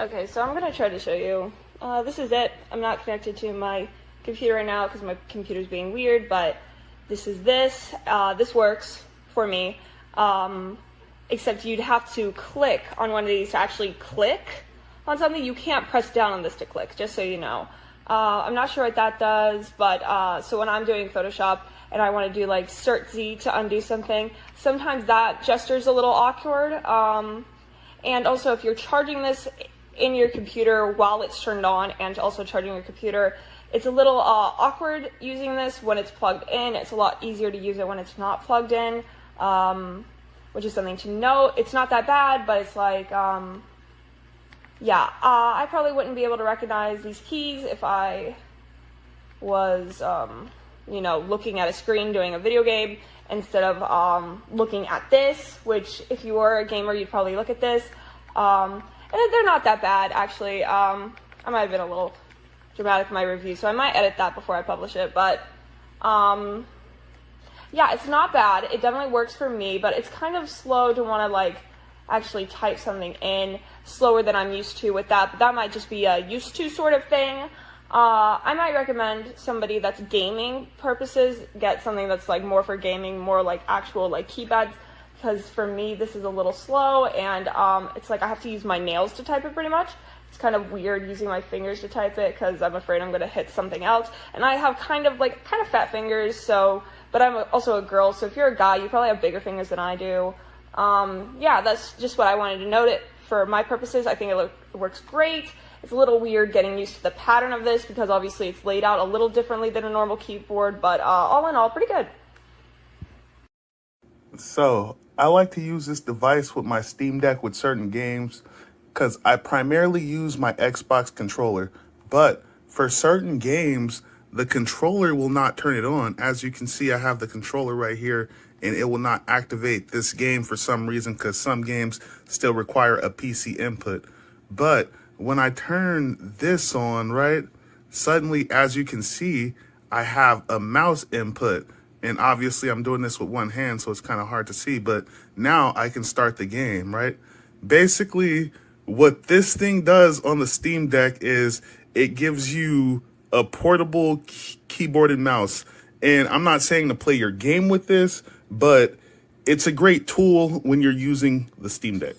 Okay, so I'm gonna try to show you. This is it. I'm not connected to my computer right now because my computer's being weird, but this is this. This works for me. Except you'd have to click on one of these to actually click on something. You can't press down on this to click, just so you know. I'm not sure what that does, but so when I'm doing Photoshop and I want to do like Cert Z to undo something, sometimes that gesture's a little awkward. And also if you're charging this in your computer while it's turned on and also charging your computer, it's a little awkward using this when it's plugged in. It's a lot easier to use it when it's not plugged in, which is something to note. It's not that bad, but it's like, yeah, I probably wouldn't be able to recognize these keys if I was, you know, looking at a screen doing a video game instead of looking at this, which if you were a gamer, you'd probably look at this. And they're not that bad, actually. I might have been a little dramatic in my review, so I might edit that before I publish it, but yeah, it's not bad. It definitely works for me, but it's kind of slow to want to like actually type something in, slower than I'm used to with that, but that might just be a used to sort of thing. I might recommend somebody that's gaming purposes get something that's like more for gaming, more like actual like keypads, because for me this is a little slow, and it's like I have to use my nails to type it pretty much. It's kind of weird using my fingers to type it because I'm afraid I'm going to hit something else, and I have kind of fat fingers, so, but I'm also a girl, so if you're a guy you probably have bigger fingers than I do. Yeah, that's just what I wanted to note it for my purposes. I think it works great. It's a little weird getting used to the pattern of this because obviously it's laid out a little differently than a normal keyboard, but all in all, pretty good. So I like to use this device with my Steam Deck with certain games because I primarily use my Xbox controller, but for certain games, the controller will not turn it on. As you can see, I have the controller right here, and it will not activate this game for some reason because some games still require a PC input. But when I turn this on, right, suddenly, as you can see, I have a mouse input. And obviously I'm doing this with one hand, so it's kind of hard to see, but now I can start the game, right? Basically, what this thing does on the Steam Deck is it gives you a portable keyboard and mouse. And I'm not saying to play your game with this, but it's a great tool when you're using the Steam Deck.